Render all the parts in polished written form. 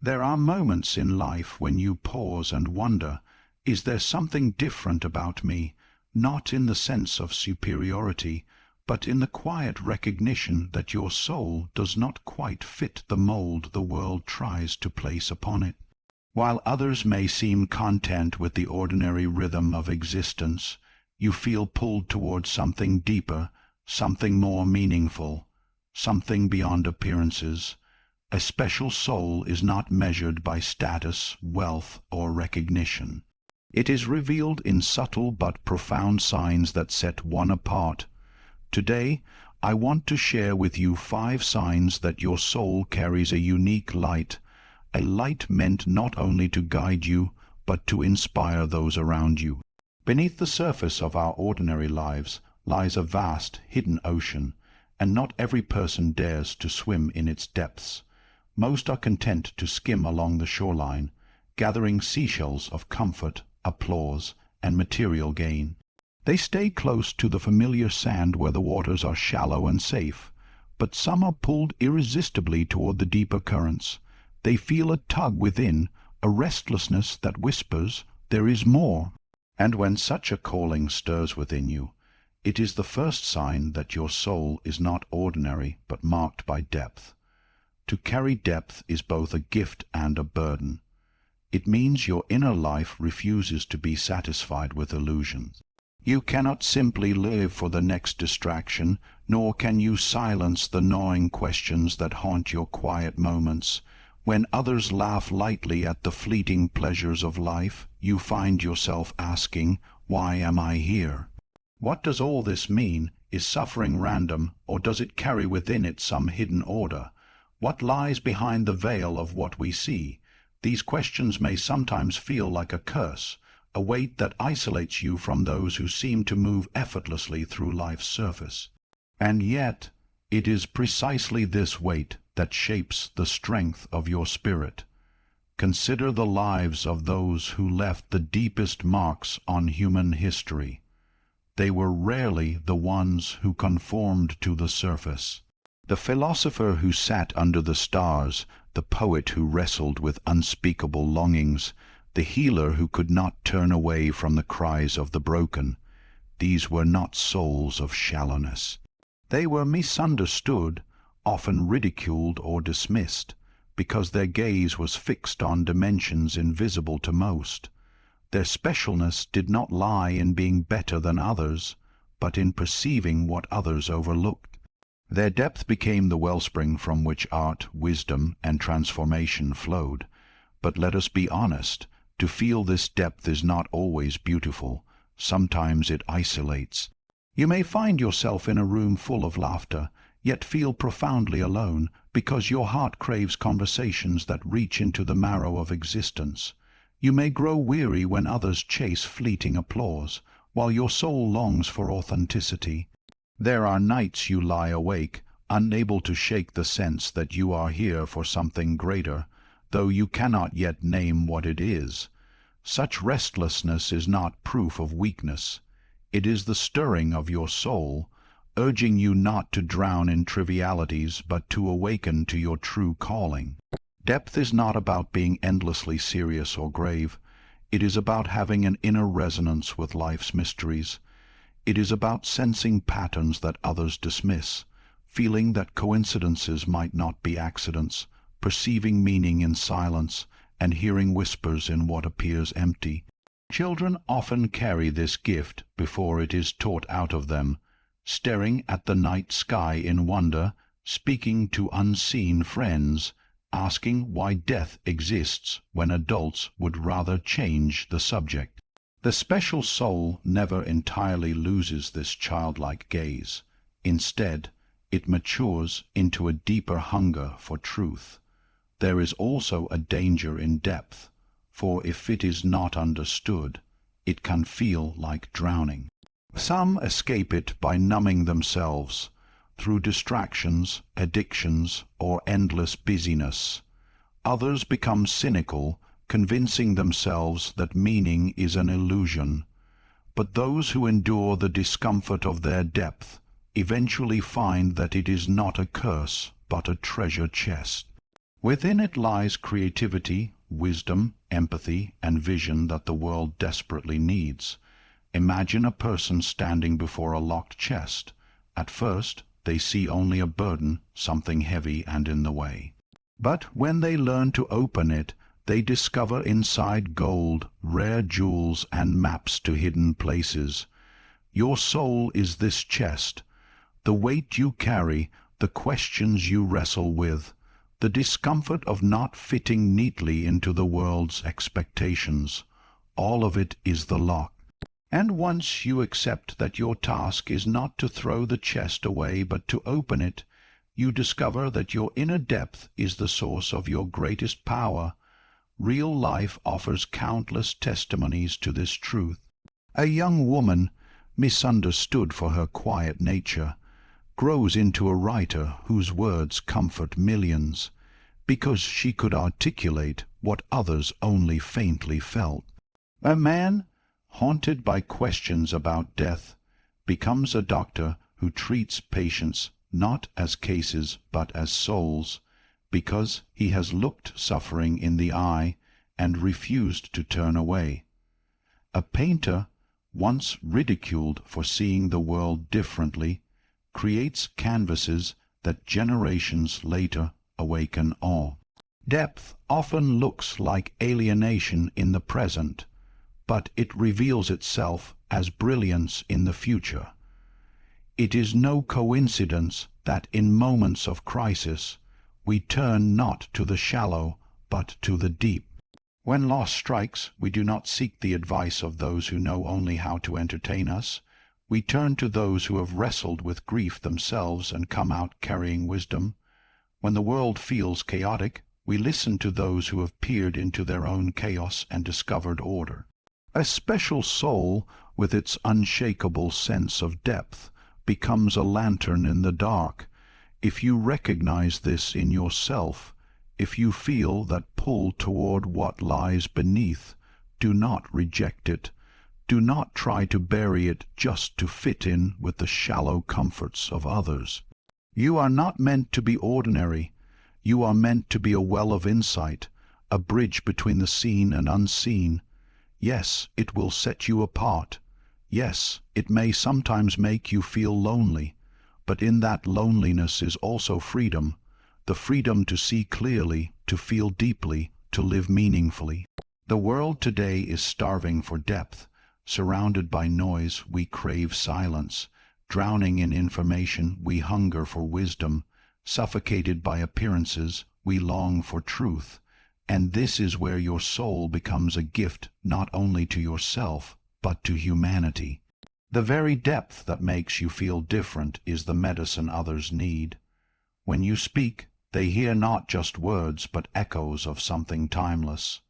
There are moments in life when you pause and wonder, is there something different about me, not in the sense of superiority, but in the quiet recognition that your soul does not quite fit the mold the world tries to place upon it. While others may seem content with the ordinary rhythm of existence, you feel pulled towards something deeper, something more meaningful, something beyond appearances. A special soul is not measured by status, wealth, or recognition. It is revealed in subtle but profound signs that set one apart. Today, I want to share with you 5 signs that your soul carries a unique light, a light meant not only to guide you, but to inspire those around you. Beneath the surface of our ordinary lives lies a vast, hidden ocean, and not every person dares to swim in its depths. Most are content to skim along the shoreline, gathering seashells of comfort, applause, and material gain. They stay close to the familiar sand where the waters are shallow and safe, but some are pulled irresistibly toward the deeper currents. They feel a tug within, a restlessness that whispers, "There is more." And when such a calling stirs within you, it is the first sign that your soul is not ordinary but marked by depth. To carry depth is both a gift and a burden. It means your inner life refuses to be satisfied with illusions. You cannot simply live for the next distraction, nor can you silence the gnawing questions that haunt your quiet moments. When others laugh lightly at the fleeting pleasures of life, you find yourself asking, "Why am I here? What does all this mean? Is suffering random, or does it carry within it some hidden order? What lies behind the veil of what we see?" These questions may sometimes feel like a curse, a weight that isolates you from those who seem to move effortlessly through life's surface. And yet, it is precisely this weight that shapes the strength of your spirit. Consider the lives of those who left the deepest marks on human history. They were rarely the ones who conformed to the surface. The philosopher who sat under the stars, the poet who wrestled with unspeakable longings, the healer who could not turn away from the cries of the broken, these were not souls of shallowness. They were misunderstood, often ridiculed or dismissed, because their gaze was fixed on dimensions invisible to most. Their specialness did not lie in being better than others, but in perceiving what others overlooked. Their depth became the wellspring from which art, wisdom, and transformation flowed. But let us be honest, to feel this depth is not always beautiful. Sometimes it isolates. You may find yourself in a room full of laughter, yet feel profoundly alone, because your heart craves conversations that reach into the marrow of existence. You may grow weary when others chase fleeting applause, while your soul longs for authenticity. There are nights you lie awake, unable to shake the sense that you are here for something greater, though you cannot yet name what it is. Such restlessness is not proof of weakness. It is the stirring of your soul, urging you not to drown in trivialities, but to awaken to your true calling. Depth is not about being endlessly serious or grave. It is about having an inner resonance with life's mysteries. It is about sensing patterns that others dismiss, feeling that coincidences might not be accidents, perceiving meaning in silence, and hearing whispers in what appears empty. Children often carry this gift before it is taught out of them, staring at the night sky in wonder, speaking to unseen friends, asking why death exists when adults would rather change the subject. The special soul never entirely loses this childlike gaze. Instead, it matures into a deeper hunger for truth. There is also a danger in depth, for if it is not understood, it can feel like drowning. Some escape it by numbing themselves through distractions, addictions, or endless busyness. Others become cynical, convincing themselves that meaning is an illusion. But those who endure the discomfort of their depth eventually find that it is not a curse, but a treasure chest. Within it lies creativity, wisdom, empathy, and vision that the world desperately needs. Imagine a person standing before a locked chest. At first, they see only a burden, something heavy and in the way. But when they learn to open it, they discover inside gold, rare jewels, and maps to hidden places. Your soul is this chest. The weight you carry, the questions you wrestle with, the discomfort of not fitting neatly into the world's expectations, all of it is the lock. And once you accept that your task is not to throw the chest away but to open it, you discover that your inner depth is the source of your greatest power. Real life offers countless testimonies to this truth. A young woman, misunderstood for her quiet nature, grows into a writer whose words comfort millions, because she could articulate what others only faintly felt. A man, haunted by questions about death, becomes a doctor who treats patients not as cases but as souls, because he has looked suffering in the eye and refused to turn away. A painter, once ridiculed for seeing the world differently, creates canvases that generations later awaken awe. Depth often looks like alienation in the present, but it reveals itself as brilliance in the future. It is no coincidence that in moments of crisis we turn not to the shallow but to the deep. When loss strikes, we do not seek the advice of those who know only how to entertain us. We turn to those who have wrestled with grief themselves and come out carrying wisdom. When the world feels chaotic, we listen to those who have peered into their own chaos and discovered order. A special soul, with its unshakable sense of depth, becomes a lantern in the dark. If you recognize this in yourself, if you feel that pull toward what lies beneath, do not reject it. Do not try to bury it just to fit in with the shallow comforts of others. You are not meant to be ordinary. You are meant to be a well of insight, a bridge between the seen and unseen. Yes, it will set you apart. Yes, it may sometimes make you feel lonely, but in that loneliness is also freedom, the freedom to see clearly, to feel deeply, to live meaningfully. The world today is starving for depth. Surrounded by noise, we crave silence. Drowning in information, we hunger for wisdom. Suffocated by appearances, we long for truth. And this is where your soul becomes a gift not only to yourself, but to humanity. The very depth that makes you feel different is the medicine others need. When you speak, they hear not just words, but echoes of something timeless.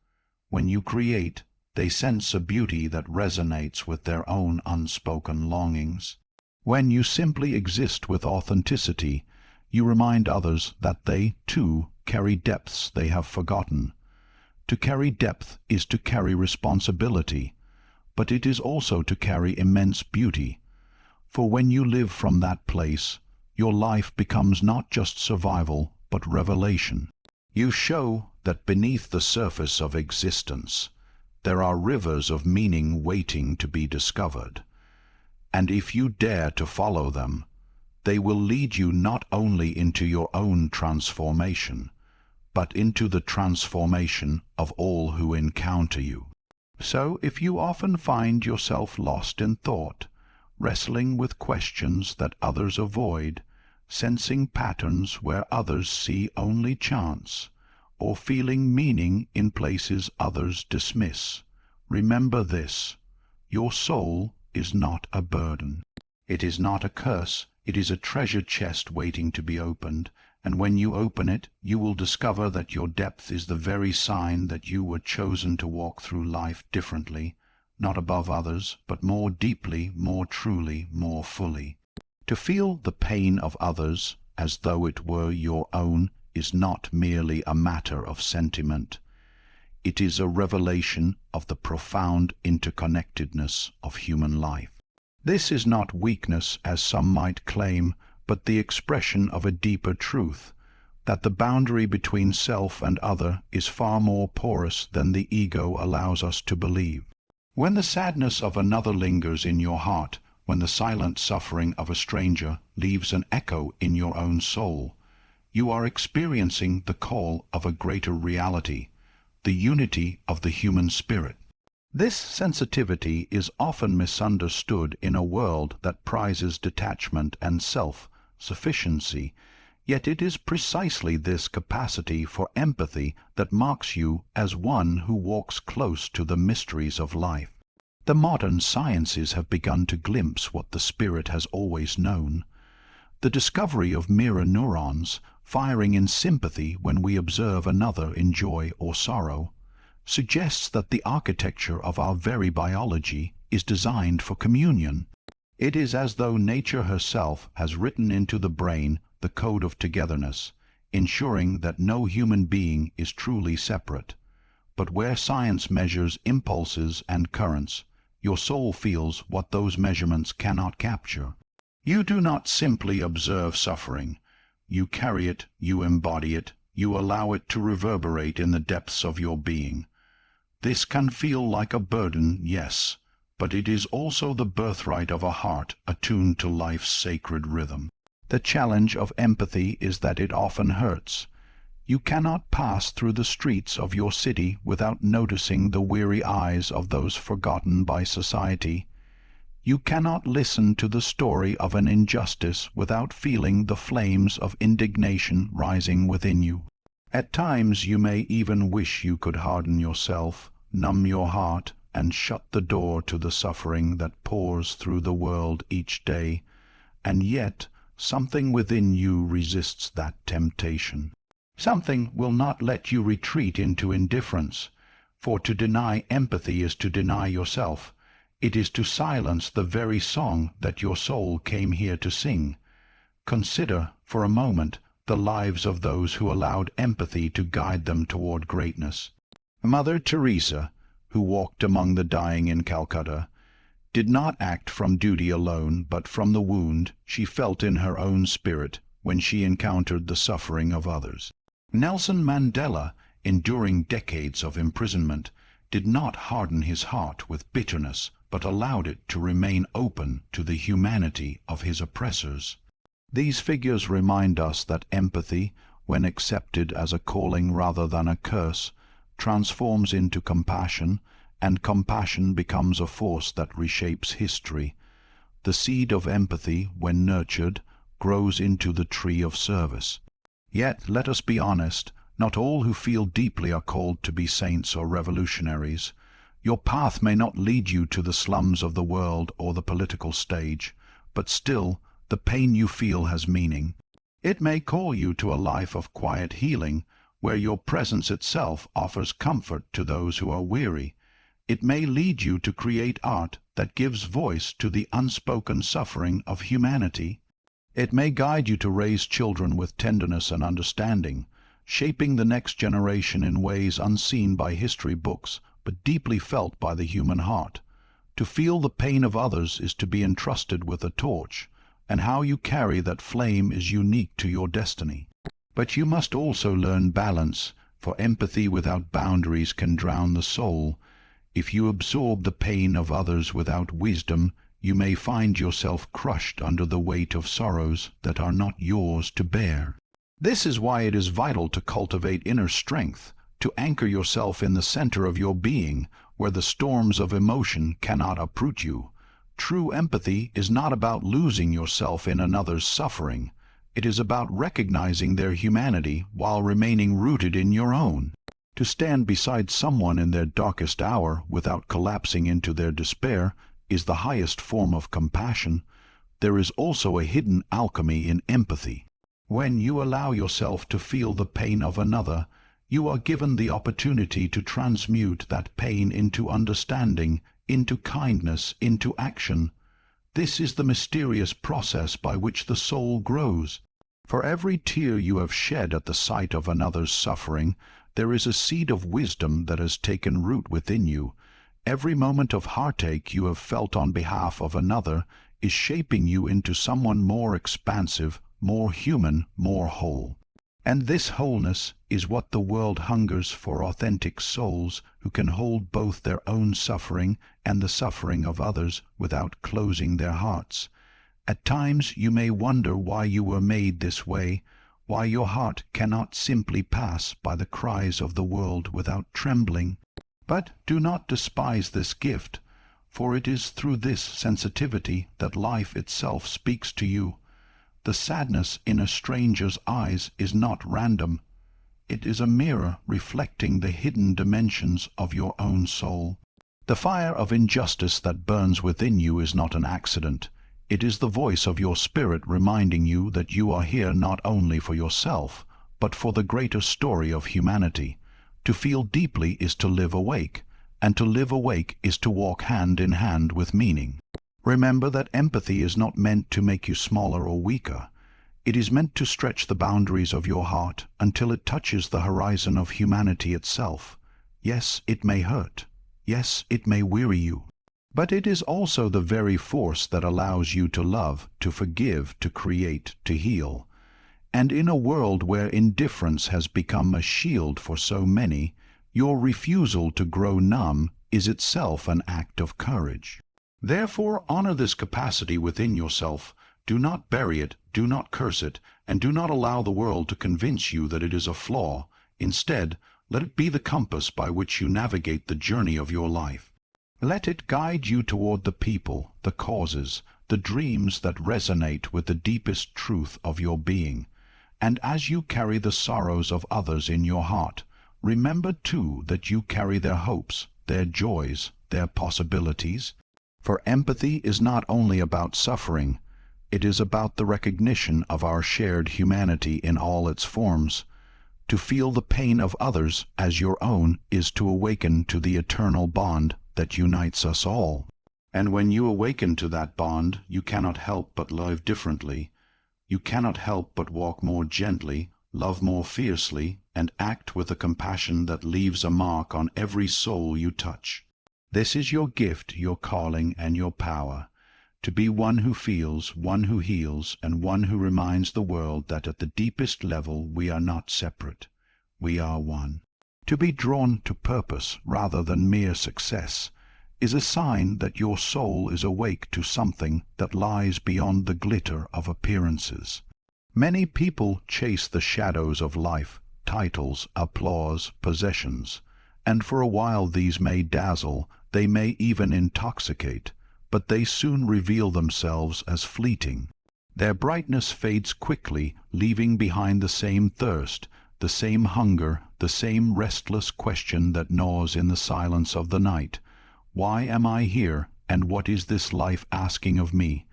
When you create, they sense a beauty that resonates with their own unspoken longings. When you simply exist with authenticity, you remind others that they, too, carry depths they have forgotten. To carry depth is to carry responsibility, but it is also to carry immense beauty. For when you live from that place, your life becomes not just survival, but revelation. You show that beneath the surface of existence, there are rivers of meaning waiting to be discovered. And if you dare to follow them, they will lead you not only into your own transformation, but into the transformation of all who encounter you. So if you often find yourself lost in thought, wrestling with questions that others avoid, sensing patterns where others see only chance, or feeling meaning in places others dismiss, remember this: your soul is not a burden. It is not a curse. It is a treasure chest waiting to be opened, and when you open it, you will discover that your depth is the very sign that you were chosen to walk through life differently, not above others, but more deeply, more truly, more fully. To feel the pain of others as though it were your own is not merely a matter of sentiment. It is a revelation of the profound interconnectedness of human life. This is not weakness, as some might claim, but the expression of a deeper truth. that the boundary between self and other is far more porous than the ego allows us to believe. When the sadness of another lingers in your heart, when the silent suffering of a stranger leaves an echo in your own soul, you are experiencing the call of a greater reality, the unity of the human spirit. This sensitivity is often misunderstood in a world that prizes detachment and self-sufficiency, yet it is precisely this capacity for empathy that marks you as one who walks close to the mysteries of life. The modern sciences have begun to glimpse what the spirit has always known. The discovery of mirror neurons, firing in sympathy when we observe another in joy or sorrow, suggests that the architecture of our very biology is designed for communion. It is as though nature herself has written into the brain the code of togetherness, ensuring that no human being is truly separate. But where science measures impulses and currents, your soul feels what those measurements cannot capture. You do not simply observe suffering. You carry it, you embody it, you allow it to reverberate in the depths of your being. This can feel like a burden, yes, but it is also the birthright of a heart attuned to life's sacred rhythm. The challenge of empathy is that it often hurts. You cannot pass through the streets of your city without noticing the weary eyes of those forgotten by society. You cannot listen to the story of an injustice without feeling the flames of indignation rising within you. At times you may even wish you could harden yourself, numb your heart, and shut the door to the suffering that pours through the world each day, and yet something within you resists that temptation. Something will not let you retreat into indifference, for to deny empathy is to deny yourself. It is to silence the very song that your soul came here to sing. Consider, for a moment, the lives of those who allowed empathy to guide them toward greatness. Mother Teresa, who walked among the dying in Calcutta, did not act from duty alone, but from the wound she felt in her own spirit when she encountered the suffering of others. Nelson Mandela, enduring decades of imprisonment, did not harden his heart with bitterness, but allowed it to remain open to the humanity of his oppressors. These figures remind us that empathy, when accepted as a calling rather than a curse, transforms into compassion, and compassion becomes a force that reshapes history. The seed of empathy, when nurtured, grows into the tree of service. Yet, let us be honest, not all who feel deeply are called to be saints or revolutionaries. Your path may not lead you to the slums of the world or the political stage, but still, the pain you feel has meaning. It may call you to a life of quiet healing, where your presence itself offers comfort to those who are weary. It may lead you to create art that gives voice to the unspoken suffering of humanity. It may guide you to raise children with tenderness and understanding, shaping the next generation in ways unseen by history books, but deeply felt by the human heart. To feel the pain of others is to be entrusted with a torch, and how you carry that flame is unique to your destiny. But you must also learn balance, for empathy without boundaries can drown the soul. If you absorb the pain of others without wisdom, you may find yourself crushed under the weight of sorrows that are not yours to bear. This is why it is vital to cultivate inner strength, to anchor yourself in the center of your being, where the storms of emotion cannot uproot you. True empathy is not about losing yourself in another's suffering. It is about recognizing their humanity while remaining rooted in your own. To stand beside someone in their darkest hour without collapsing into their despair is the highest form of compassion. There is also a hidden alchemy in empathy. When you allow yourself to feel the pain of another, you are given the opportunity to transmute that pain into understanding, into kindness, into action. This is the mysterious process by which the soul grows. For every tear you have shed at the sight of another's suffering, there is a seed of wisdom that has taken root within you. Every moment of heartache you have felt on behalf of another is shaping you into someone more expansive, more human, more whole. And this wholeness is what the world hungers for: authentic souls who can hold both their own suffering and the suffering of others without closing their hearts. At times you may wonder why you were made this way, why your heart cannot simply pass by the cries of the world without trembling. But do not despise this gift, for it is through this sensitivity that life itself speaks to you. The sadness in a stranger's eyes is not random. It is a mirror reflecting the hidden dimensions of your own soul. The fire of injustice that burns within you is not an accident. It is the voice of your spirit reminding you that you are here not only for yourself, but for the greater story of humanity. To feel deeply is to live awake, and to live awake is to walk hand in hand with meaning. Remember that empathy is not meant to make you smaller or weaker. It is meant to stretch the boundaries of your heart until it touches the horizon of humanity itself. Yes, it may hurt. Yes, it may weary you. But it is also the very force that allows you to love, to forgive, to create, to heal. And in a world where indifference has become a shield for so many, your refusal to grow numb is itself an act of courage. Therefore, honor this capacity within yourself. Do not bury it, do not curse it, and do not allow the world to convince you that it is a flaw. Instead, let it be the compass by which you navigate the journey of your life. Let it guide you toward the people, the causes, the dreams that resonate with the deepest truth of your being. And as you carry the sorrows of others in your heart, remember too that you carry their hopes, their joys, their possibilities. For empathy is not only about suffering, it is about the recognition of our shared humanity in all its forms. To feel the pain of others as your own is to awaken to the eternal bond that unites us all. And when you awaken to that bond, you cannot help but live differently. You cannot help but walk more gently, love more fiercely, and act with a compassion that leaves a mark on every soul you touch. This is your gift, your calling, and your power, to be one who feels, one who heals, and one who reminds the world that at the deepest level we are not separate. We are one. To be drawn to purpose rather than mere success is a sign that your soul is awake to something that lies beyond the glitter of appearances. Many people chase the shadows of life, titles, applause, possessions, and for a while these may dazzle, they may even intoxicate, but they soon reveal themselves as fleeting. Their brightness fades quickly, leaving behind the same thirst, the same hunger, the same restless question that gnaws in the silence of the night. Why am I here, and what is this life asking of me?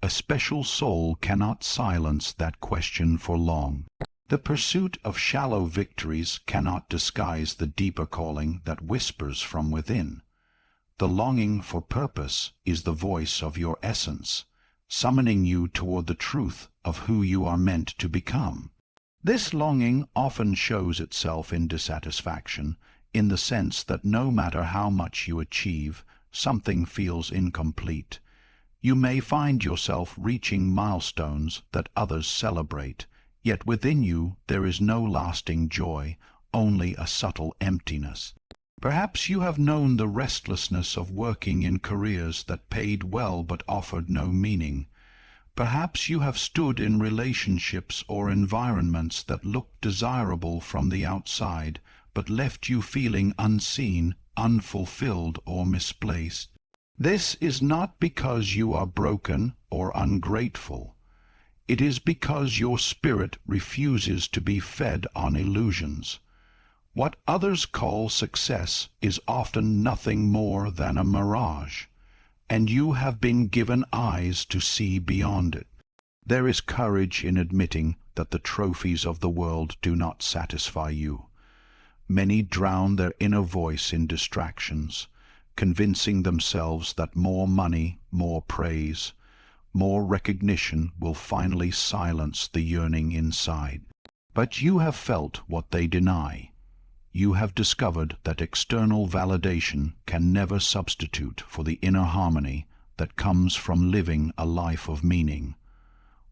A special soul cannot silence that question for long. The pursuit of shallow victories cannot disguise the deeper calling that whispers from within. The longing for purpose is the voice of your essence, summoning you toward the truth of who you are meant to become. This longing often shows itself in dissatisfaction, in the sense that no matter how much you achieve, something feels incomplete. You may find yourself reaching milestones that others celebrate, yet within you there is no lasting joy, only a subtle emptiness. Perhaps you have known the restlessness of working in careers that paid well but offered no meaning. Perhaps you have stood in relationships or environments that looked desirable from the outside, but left you feeling unseen, unfulfilled, or misplaced. This is not because you are broken or ungrateful. It is because your spirit refuses to be fed on illusions. What others call success is often nothing more than a mirage, and you have been given eyes to see beyond it. There is courage in admitting that the trophies of the world do not satisfy you. Many drown their inner voice in distractions, convincing themselves that more money, more praise, more recognition will finally silence the yearning inside. But you have felt what they deny. You have discovered that external validation can never substitute for the inner harmony that comes from living a life of meaning.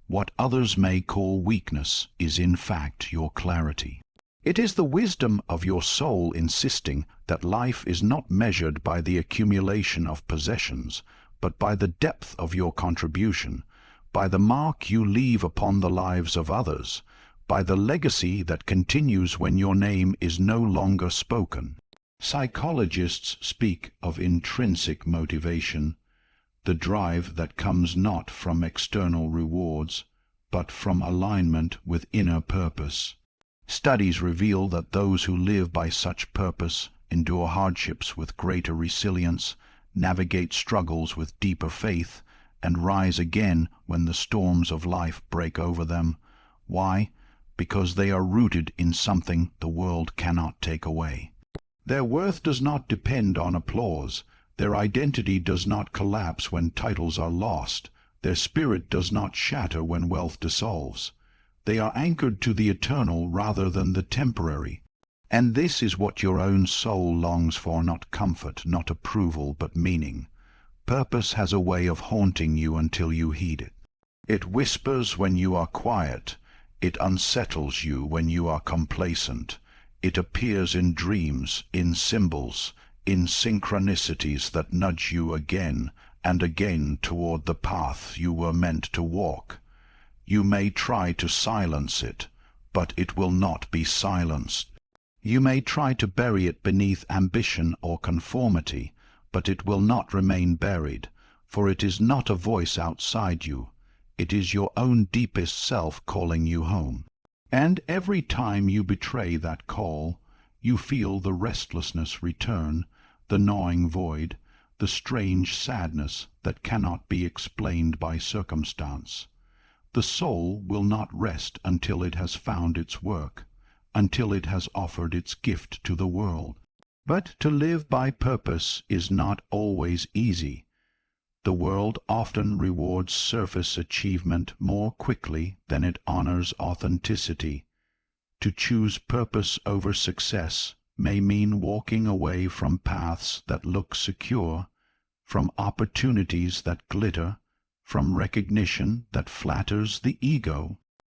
What others may call weakness is in fact your clarity. It is the wisdom of your soul insisting that life is not measured by the accumulation of possessions, but by the depth of your contribution, by the mark you leave upon the lives of others, by the legacy that continues when your name is no longer spoken. Psychologists speak of intrinsic motivation, the drive that comes not from external rewards, but from alignment with inner purpose. Studies reveal that those who live by such purpose endure hardships with greater resilience, navigate struggles with deeper faith, and rise again when the storms of life break over them. Why? Because they are rooted in something the world cannot take away. Their worth does not depend on applause. Their identity does not collapse when titles are lost. Their spirit does not shatter when wealth dissolves. They are anchored to the eternal rather than the temporary. And this is what your own soul longs for, not comfort, not approval, but meaning. Purpose has a way of haunting you until you heed it. It whispers when you are quiet. It unsettles you when you are complacent. It appears in dreams, in symbols, in synchronicities that nudge you again and again toward the path you were meant to walk. You may try to silence it, but it will not be silenced. You may try to bury it beneath ambition or conformity, but it will not remain buried, for it is not a voice outside you. It is your own deepest self calling you home. And every time you betray that call, you feel the restlessness return, the gnawing void, the strange sadness that cannot be explained by circumstance. The soul will not rest until it has found its work, until it has offered its gift to the world. But to live by purpose is not always easy. The world often rewards surface achievement more quickly than it honors authenticity. To choose purpose over success may mean walking away from paths that look secure, from opportunities that glitter, from recognition that flatters the ego.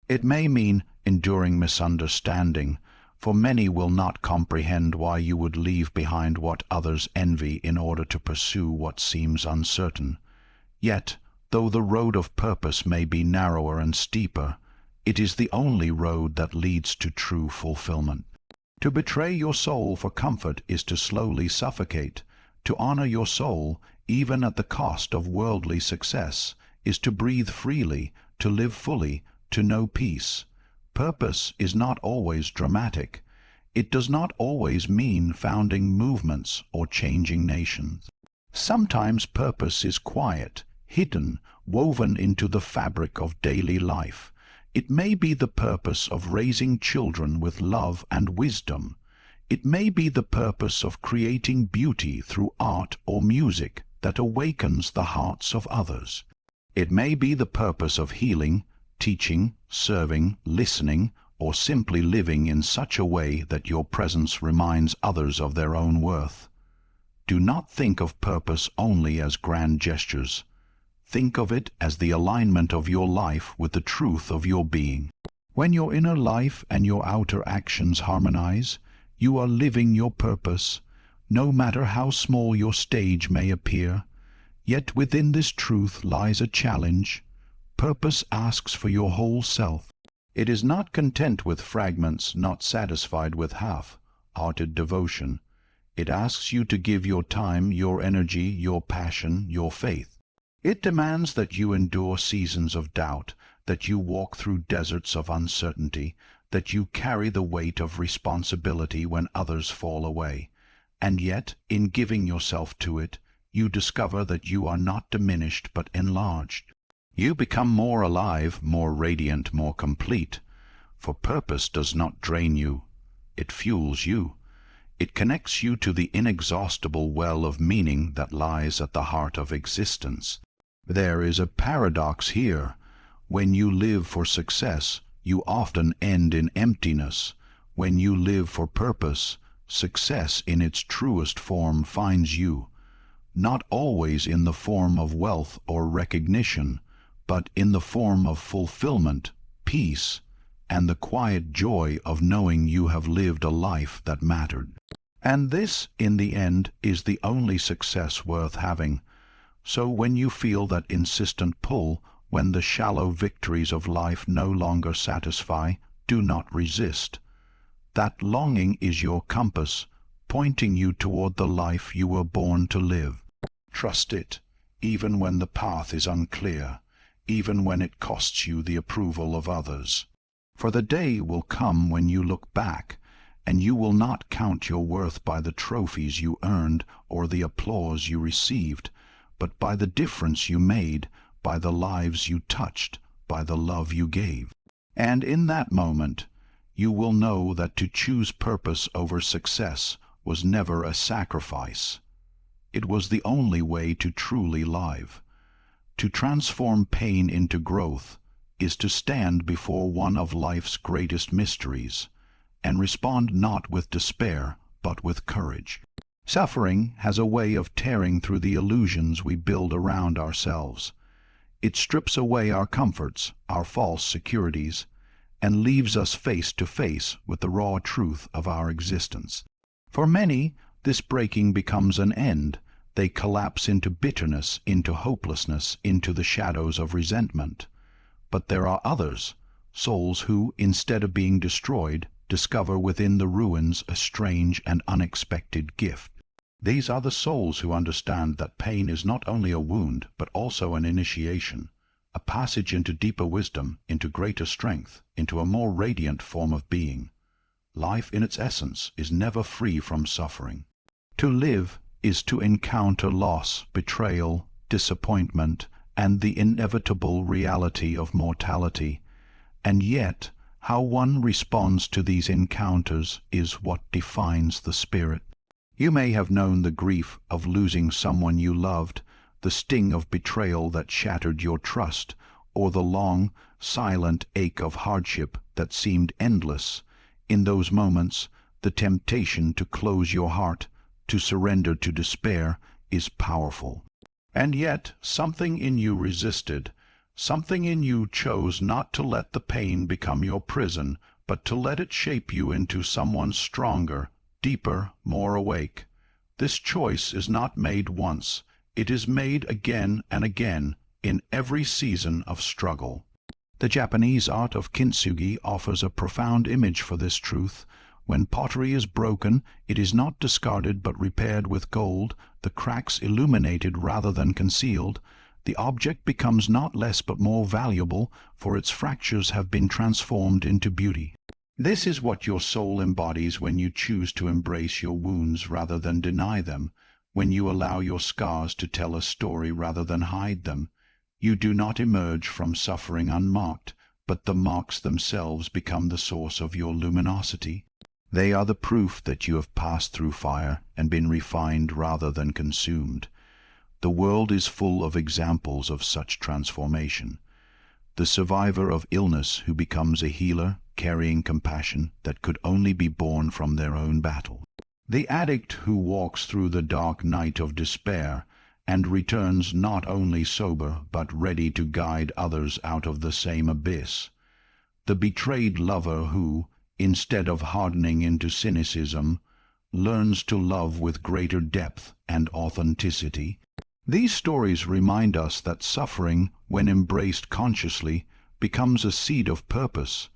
It may mean enduring misunderstanding, for many will not comprehend why you would leave behind what others envy in order to pursue what seems uncertain. Yet, though the road of purpose may be narrower and steeper, it is the only road that leads to true fulfillment. To betray your soul for comfort is to slowly suffocate. To honor your soul, even at the cost of worldly success, is to breathe freely, to live fully, to know peace. Purpose is not always dramatic. It does not always mean founding movements or changing nations. Sometimes purpose is quiet, hidden, woven into the fabric of daily life. It may be the purpose of raising children with love and wisdom. It may be the purpose of creating beauty through art or music that awakens the hearts of others. It may be the purpose of healing, teaching, serving, listening, or simply living in such a way that your presence reminds others of their own worth. Do not think of purpose only as grand gestures. Think of it as the alignment of your life with the truth of your being. When your inner life and your outer actions harmonize, you are living your purpose, no matter how small your stage may appear. Yet within this truth lies a challenge. Purpose asks for your whole self. It is not content with fragments, not satisfied with half-hearted devotion. It asks you to give your time, your energy, your passion, your faith. It demands that you endure seasons of doubt, that you walk through deserts of uncertainty, that you carry the weight of responsibility when others fall away. And yet, in giving yourself to it, you discover that you are not diminished but enlarged. You become more alive, more radiant, more complete. For purpose does not drain you. It fuels you. It connects you to the inexhaustible well of meaning that lies at the heart of existence. There is a paradox here. When you live for success, you often end in emptiness. When you live for purpose, success in its truest form finds you, not always in the form of wealth or recognition, but in the form of fulfillment, peace, and the quiet joy of knowing you have lived a life that mattered. And this, in the end, is the only success worth having. So when you feel that insistent pull, when the shallow victories of life no longer satisfy, do not resist. That longing is your compass, pointing you toward the life you were born to live. Trust it, even when the path is unclear, even when it costs you the approval of others. For the day will come when you look back, and you will not count your worth by the trophies you earned or the applause you received, but by the difference you made, by the lives you touched, by the love you gave. And in that moment, you will know that to choose purpose over success was never a sacrifice. It was the only way to truly live. To transform pain into growth is to stand before one of life's greatest mysteries, and respond not with despair, but with courage. Suffering has a way of tearing through the illusions we build around ourselves. It strips away our comforts, our false securities, and leaves us face to face with the raw truth of our existence. For many, this breaking becomes an end. They collapse into bitterness, into hopelessness, into the shadows of resentment. But there are others, souls who, instead of being destroyed, discover within the ruins a strange and unexpected gift. These are the souls who understand that pain is not only a wound, but also an initiation, a passage into deeper wisdom, into greater strength, into a more radiant form of being. Life in its essence is never free from suffering. To live is to encounter loss, betrayal, disappointment, and the inevitable reality of mortality. And yet, how one responds to these encounters is what defines the spirit. You may have known the grief of losing someone you loved, the sting of betrayal that shattered your trust, or the long, silent ache of hardship that seemed endless. In those moments, the temptation to close your heart, to surrender to despair, is powerful. And yet, something in you resisted. Something in you chose not to let the pain become your prison, but to let it shape you into someone stronger, deeper, more awake. This choice is not made once. It is made again and again, in every season of struggle. The Japanese art of kintsugi offers a profound image for this truth. When pottery is broken, it is not discarded but repaired with gold, the cracks illuminated rather than concealed. The object becomes not less but more valuable, for its fractures have been transformed into beauty. This is what your soul embodies when you choose to embrace your wounds rather than deny them, when you allow your scars to tell a story rather than hide them. You do not emerge from suffering unmarked, but the marks themselves become the source of your luminosity. They are the proof that you have passed through fire and been refined rather than consumed. The world is full of examples of such transformation. The survivor of illness who becomes a healer, carrying compassion that could only be born from their own battle. The addict who walks through the dark night of despair and returns not only sober but ready to guide others out of the same abyss. The betrayed lover who, instead of hardening into cynicism, learns to love with greater depth and authenticity. These stories remind us that suffering, when embraced consciously, becomes a seed of purpose.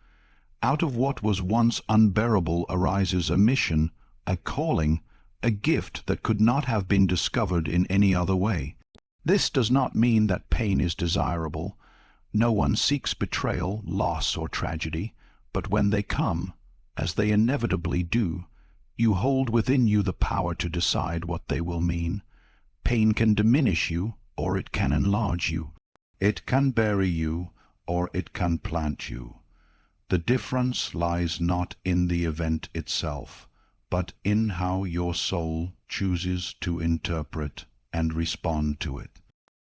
Out of what was once unbearable arises a mission, a calling, a gift that could not have been discovered in any other way. This does not mean that pain is desirable. No one seeks betrayal, loss, or tragedy, but when they come, as they inevitably do, you hold within you the power to decide what they will mean. Pain can diminish you, or it can enlarge you. It can bury you, or it can plant you. The difference lies not in the event itself, but in how your soul chooses to interpret and respond to it.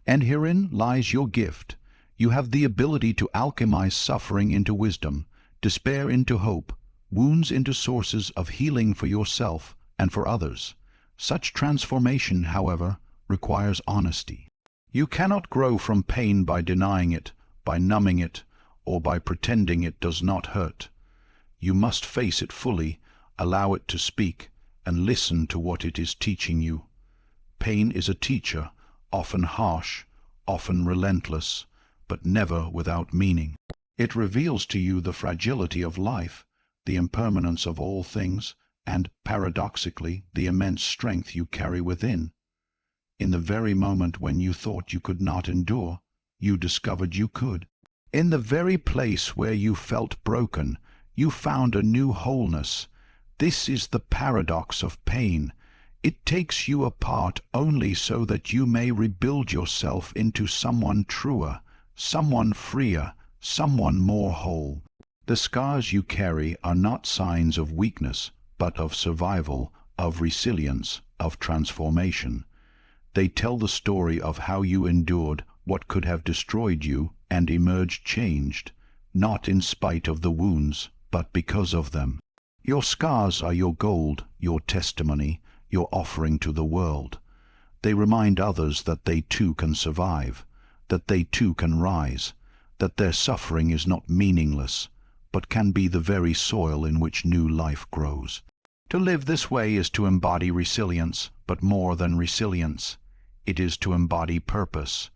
And herein lies your gift. You have the ability to alchemize suffering into wisdom, despair into hope, wounds into sources of healing for yourself and for others. Such transformation, however, requires honesty. You cannot grow from pain by denying it, by numbing it, or by pretending it does not hurt. You must face it fully, allow it to speak, and listen to what it is teaching you. Pain is a teacher, often harsh, often relentless, but never without meaning. It reveals to you the fragility of life, the impermanence of all things, and, paradoxically, the immense strength you carry within. In the very moment when you thought you could not endure, you discovered you could. In the very place where you felt broken, you found a new wholeness. This is the paradox of pain. It takes you apart only so that you may rebuild yourself into someone truer, someone freer, someone more whole. The scars you carry are not signs of weakness, but of survival, of resilience, of transformation. They tell the story of how you endured what could have destroyed you and emerged changed, not in spite of the wounds, but because of them. Your scars are your gold, your testimony, your offering to the world. They remind others that they too can survive, that they too can rise, that their suffering is not meaningless, but can be the very soil in which new life grows. To live this way is to embody resilience, but more than resilience. It is to embody purpose.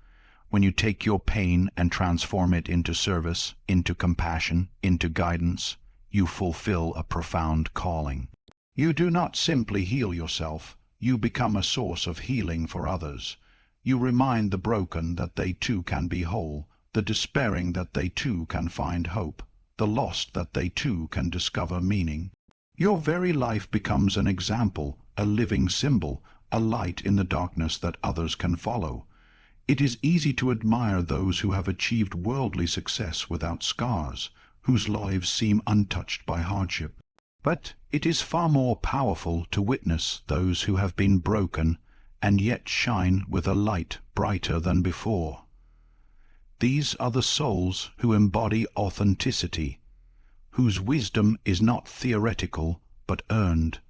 When you take your pain and transform it into service, into compassion, into guidance, you fulfill a profound calling. You do not simply heal yourself, you become a source of healing for others. You remind the broken that they too can be whole, the despairing that they too can find hope, the lost that they too can discover meaning. Your very life becomes an example, a living symbol, a light in the darkness that others can follow. It is easy to admire those who have achieved worldly success without scars, whose lives seem untouched by hardship. But it is far more powerful to witness those who have been broken and yet shine with a light brighter than before. These are the souls who embody authenticity, whose wisdom is not theoretical but earned,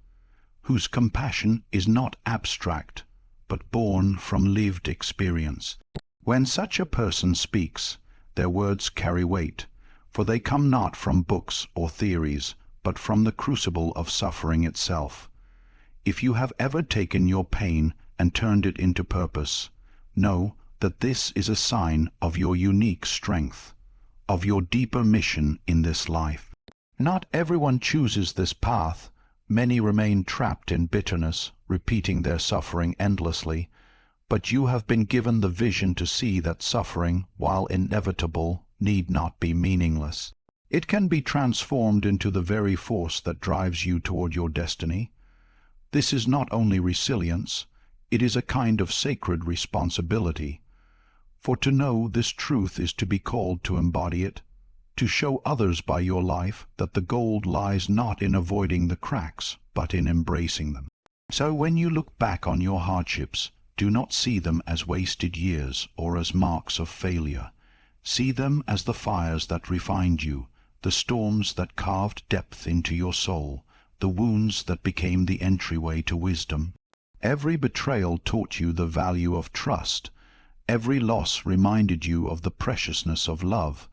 whose compassion is not abstract, but born from lived experience. When such a person speaks, their words carry weight, for they come not from books or theories, but from the crucible of suffering itself. If you have ever taken your pain and turned it into purpose, know that this is a sign of your unique strength, of your deeper mission in this life. Not everyone chooses this path. Many remain trapped in bitterness, repeating their suffering endlessly, but you have been given the vision to see that suffering, while inevitable, need not be meaningless. It can be transformed into the very force that drives you toward your destiny. This is not only resilience, it is a kind of sacred responsibility. For to know this truth is to be called to embody it, to show others by your life that the gold lies not in avoiding the cracks, but in embracing them. So when you look back on your hardships, do not see them as wasted years or as marks of failure. See them as the fires that refined you, the storms that carved depth into your soul, the wounds that became the entryway to wisdom. Every betrayal taught you the value of trust. Every loss reminded you of the preciousness of love.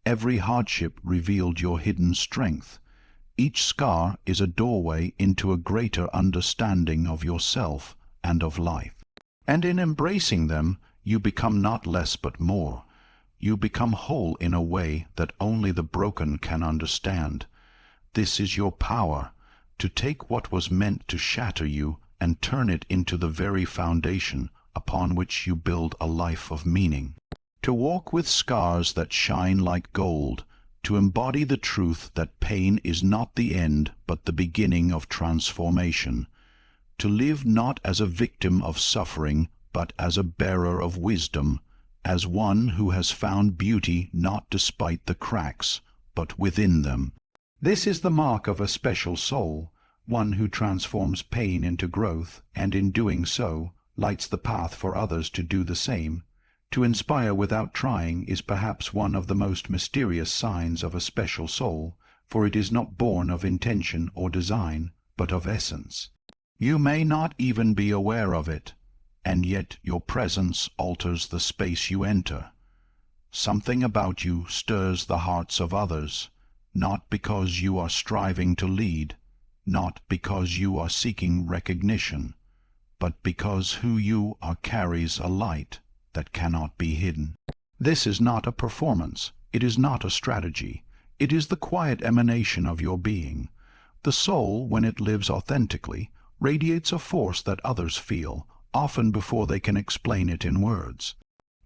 Every hardship revealed your hidden strength. Each scar is a doorway into a greater understanding of yourself and of life. And in embracing them, you become not less but more. You become whole in a way that only the broken can understand. This is your power, to take what was meant to shatter you and turn it into the very foundation upon which you build a life of meaning. To walk with scars that shine like gold, to embody the truth that pain is not the end but the beginning of transformation, to live not as a victim of suffering but as a bearer of wisdom, as one who has found beauty not despite the cracks, but within them. This is the mark of a special soul, one who transforms pain into growth, and in doing so, lights the path for others to do the same. To inspire without trying is perhaps one of the most mysterious signs of a special soul, for it is not born of intention or design, but of essence. You may not even be aware of it. and yet your presence alters the space you enter. Something about you stirs the hearts of others, not because you are striving to lead, not because you are seeking recognition, but because who you are carries a light that cannot be hidden. This is not a performance, it is not a strategy, it is the quiet emanation of your being. The soul, when it lives authentically, radiates a force that others feel, often before they can explain it in words.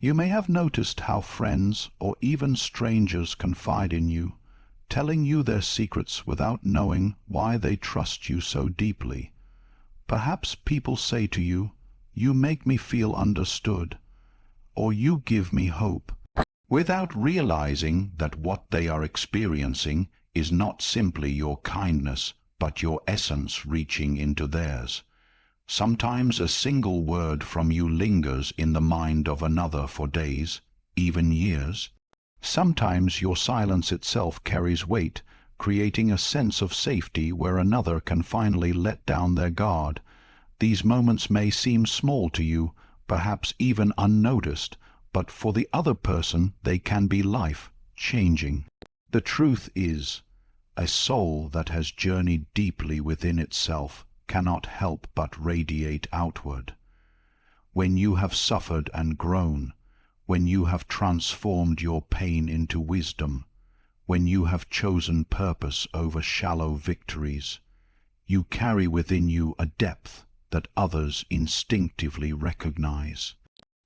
You may have noticed how friends or even strangers confide in you, telling you their secrets without knowing why they trust you so deeply. Perhaps people say to you, "You make me feel understood," or "You give me hope," without realizing that what they are experiencing is not simply your kindness, but your essence reaching into theirs. Sometimes a single word from you lingers in the mind of another for days, even years. Sometimes your silence itself carries weight, creating a sense of safety where another can finally let down their guard. These moments may seem small to you, perhaps even unnoticed, but for the other person they can be life-changing. The truth is, a soul that has journeyed deeply within itself cannot help but radiate outward. When you have suffered and grown, when you have transformed your pain into wisdom, when you have chosen purpose over shallow victories, you carry within you a depth that others instinctively recognize.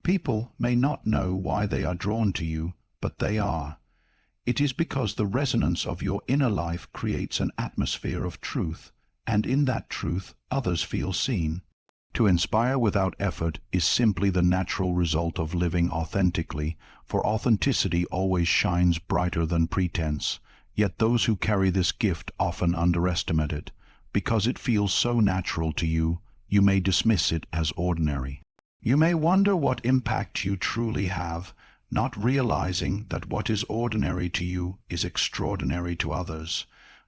People may not know why they are drawn to you, but they are. It is because the resonance of your inner life creates an atmosphere of truth, and in that truth others feel seen. To inspire without effort is simply the natural result of living authentically, for authenticity always shines brighter than pretense. Yet those who carry this gift often underestimate it. Because it feels so natural to you, you may dismiss it as ordinary. You may wonder what impact you truly have, not realizing that what is ordinary to you is extraordinary to others.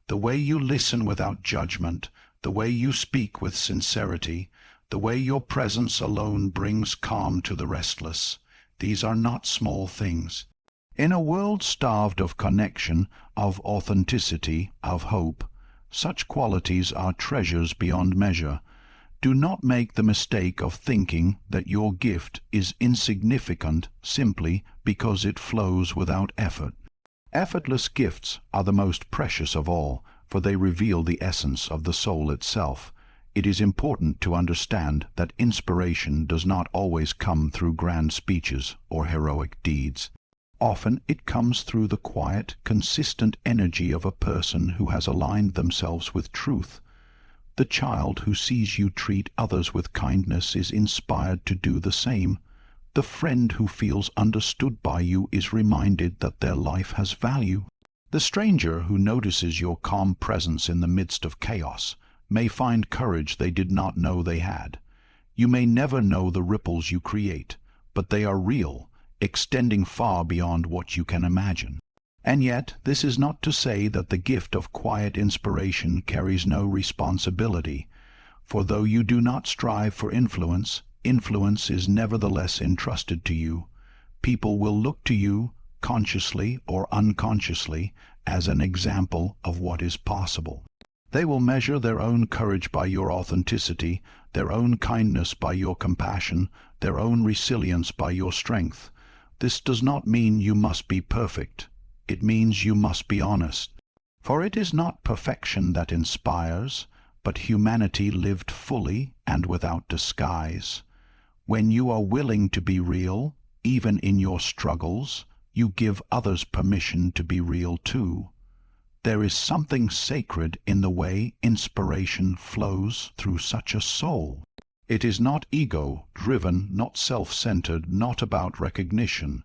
The way you listen without judgment, the way you speak with sincerity, the way your presence alone brings calm to the restless, these are not small things. In a world starved of connection, of authenticity, of hope, such qualities are treasures beyond measure. Do not make the mistake of thinking that your gift is insignificant simply because it flows without effort. Effortless gifts are the most precious of all, for they reveal the essence of the soul itself. It is important to understand that inspiration does not always come through grand speeches or heroic deeds. Often it comes through the quiet, consistent energy of a person who has aligned themselves with truth. The child who sees you treat others with kindness is inspired to do the same. The friend who feels understood by you is reminded that their life has value. The stranger who notices your calm presence in the midst of chaos may find courage they did not know they had. You may never know the ripples you create, but they are real, extending far beyond what you can imagine. And yet, this is not to say that the gift of quiet inspiration carries no responsibility, for though you do not strive for influence, influence is nevertheless entrusted to you. People will look to you, consciously or unconsciously, as an example of what is possible. They will measure their own courage by your authenticity, their own kindness by your compassion, their own resilience by your strength. This does not mean you must be perfect. It means you must be honest. For it is not perfection that inspires, but humanity lived fully and without disguise. When you are willing to be real, even in your struggles, you give others permission to be real too. There is something sacred in the way inspiration flows through such a soul. It is not ego-driven, not self-centered, not about recognition.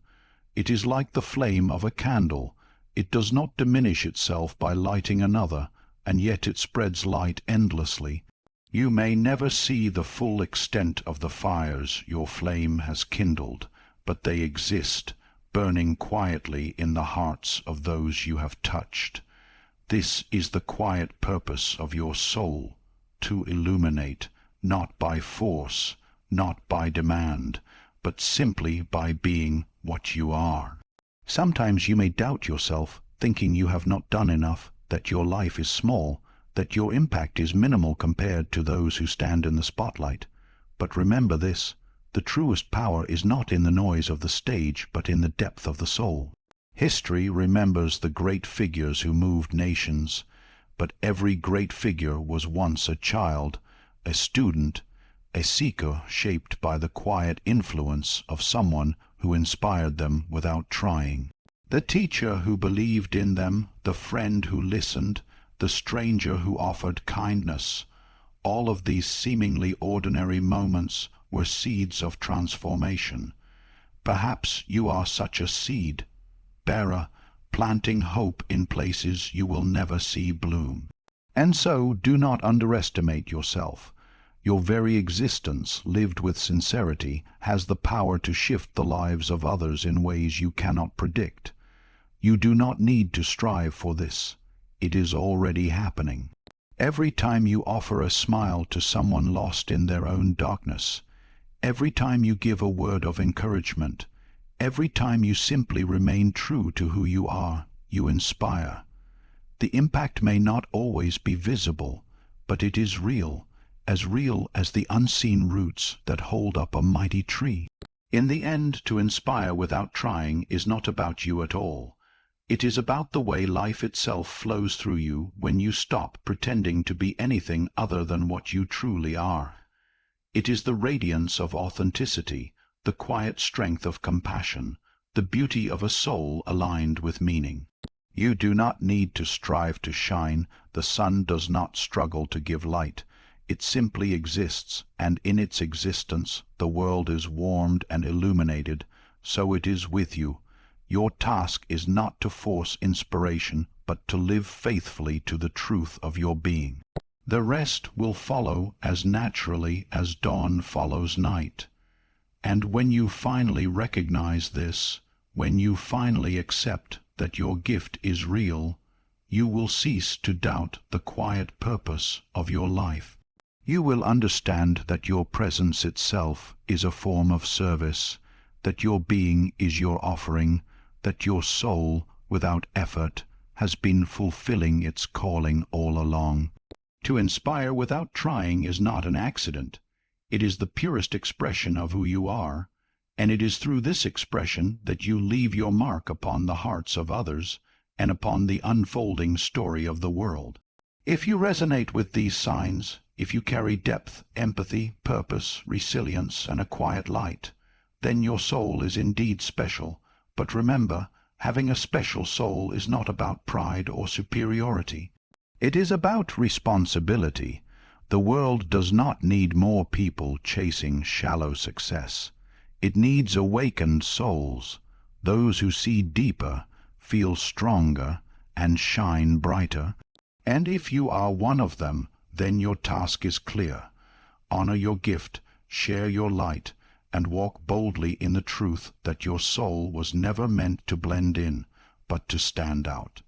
It is like the flame of a candle. It does not diminish itself by lighting another, and yet it spreads light endlessly. You may never see the full extent of the fires your flame has kindled, but they exist, burning quietly in the hearts of those you have touched. This is the quiet purpose of your soul, to illuminate, not by force, not by demand, but simply by being what you are. Sometimes you may doubt yourself, thinking you have not done enough, that your life is small, that your impact is minimal compared to those who stand in the spotlight. But remember this: the truest power is not in the noise of the stage, but in the depth of the soul. History remembers the great figures who moved nations, but every great figure was once a child, a student, a seeker shaped by the quiet influence of someone who inspired them without trying. The teacher who believed in them, the friend who listened, the stranger who offered kindness, all of these seemingly ordinary moments were seeds of transformation. Perhaps you are such a seed, bearer, planting hope in places you will never see bloom. And so do not underestimate yourself. Your very existence, lived with sincerity, has the power to shift the lives of others in ways you cannot predict. You do not need to strive for this. It is already happening. Every time you offer a smile to someone lost in their own darkness, every time you give a word of encouragement, every time you simply remain true to who you are, you inspire. The impact may not always be visible, but it is real as the unseen roots that hold up a mighty tree. In the end, to inspire without trying is not about you at all. It is about the way life itself flows through you when you stop pretending to be anything other than what you truly are. It is the radiance of authenticity, the quiet strength of compassion, the beauty of a soul aligned with meaning. You do not need to strive to shine. The sun does not struggle to give light. It simply exists, and in its existence the world is warmed and illuminated. So it is with you. Your task is not to force inspiration, but to live faithfully to the truth of your being. The rest will follow as naturally as dawn follows night. And when you finally recognize this, when you finally accept that your gift is real, you will cease to doubt the quiet purpose of your life. You will understand that your presence itself is a form of service, that your being is your offering, that your soul, without effort, has been fulfilling its calling all along. To inspire without trying is not an accident. It is the purest expression of who you are, and it is through this expression that you leave your mark upon the hearts of others and upon the unfolding story of the world. If you resonate with these signs, if you carry depth, empathy, purpose, resilience, and a quiet light, then your soul is indeed special. But remember, having a special soul is not about pride or superiority. It is about responsibility. The world does not need more people chasing shallow success. It needs awakened souls, those who see deeper, feel stronger, and shine brighter. And if you are one of them, then your task is clear. Honor your gift, share your light, and walk boldly in the truth that your soul was never meant to blend in, but to stand out.